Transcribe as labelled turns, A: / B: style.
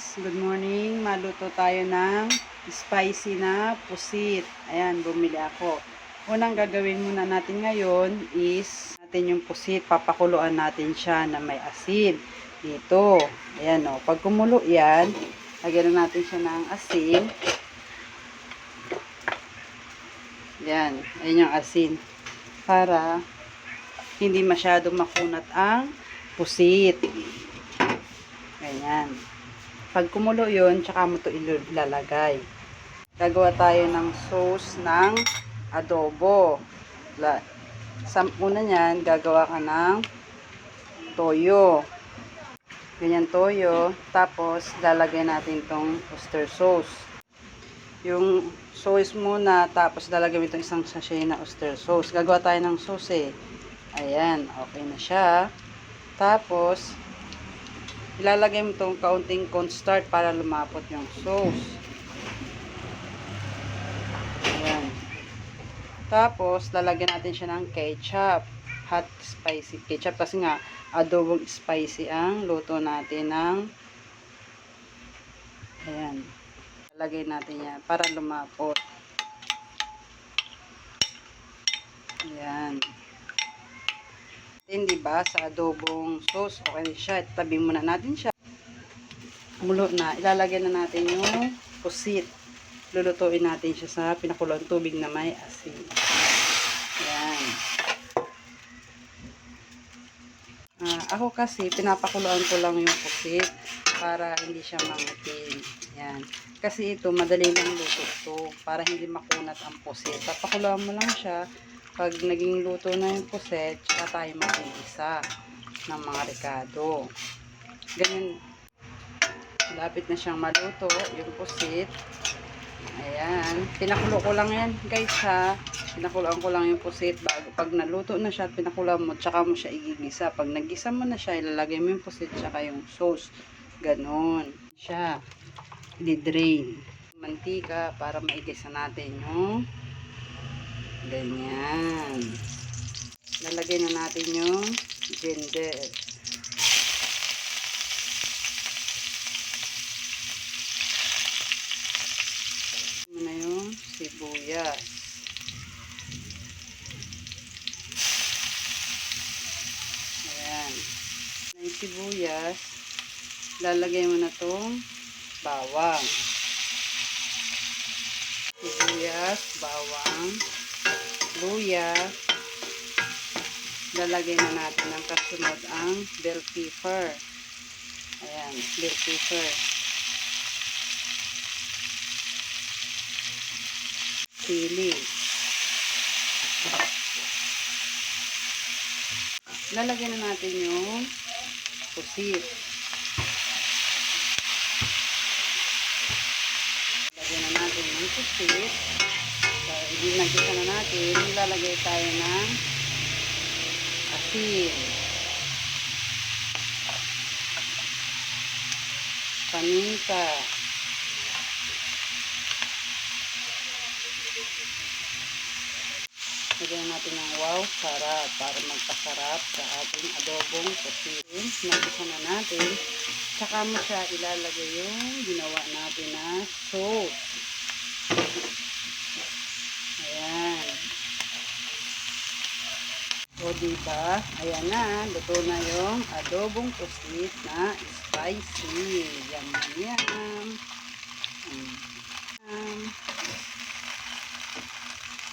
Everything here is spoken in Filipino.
A: guys, good morning. Maluto tayo ng spicy na pusit. Ayan, bumili ako. Unang gagawin muna natin ngayon is natin yung pusit, papakuluan natin siya na may asin. Dito, ayan o. Pag kumulo yan, lagyan na natin siya ng asin. Ayan, ayan yung asin. Para hindi masyadong makunat ang pusit. Ganyan. Pag kumulo yun, tsaka mo ito ilalagay. Gagawa tayo ng sauce ng adobo. Una niyan, gagawa ka ng toyo. Ganyan toyo. Tapos, lalagay natin itong oyster sauce. Yung sauce muna, tapos lalagay mo itong isang sachet na oyster sauce. Gagawa tayo ng sauce eh. Ayan, okay na siya. Tapos, ilalagay mo itong kaunting cornstarch para lumapot yung sauce. Ayan. Tapos, lalagyan natin siya ng ketchup. Hot spicy ketchup. Kasi nga, adobong spicy ang luto natin ng ayan. Lalagay natin yan para lumapot. Ayan. Hindi ba sa adobong sauce okay siya, tabi muna natin siya. Kumulo na, ilalagay na natin yung pusit. Lulutuin natin siya sa pinakulong tubig na may asin. Ayan. Ako kasi pinapakuluan ko lang yung pusit para hindi siya mangitim. Ayan. Kasi ito madali lang luto to para hindi makunat ang pusit. Papakuluan mo lang siya. Pag naging luto na yung puset, saka tayo mag-iisa ng mga rekado. Ganyan. Lapit na siyang maluto yung pusit. Ayan. Pinakulo ko lang yan guys ha. Pinakuloan ko lang yung pusit. Bago pag naluto na siya, pinakuloan mo, tsaka mo siya igigisa. Pag nagisa mo na siya, ilalagay mo yung pusit, tsaka yung sauce. Ganon. Siya. I-drain. Mantika para maigisa natin yung ganyan. Lalagay na natin yung ginger. Muna yung sibuyas. Ayan. Yung sibuyas, lalagay mo na itong bawang. Sibuyas, bawang, luya. Lalagay na natin ng kasunod ang bell pepper. Ayan, bell pepper. Sili. Lalagay na natin yung pusit. Lalagay na natin yung pusit. So, nagisa na natin, lalagay tayo ng asin, paminta, lagyan natin ng wow sarap para magpasarap sa ating adobong pusit. Nagisa na natin, tsaka mo siya ilalagay yung ginawa natin na sauce. Ayan. O diba, ayan na, luto na yung adobong pusit na spicy. Yan yan.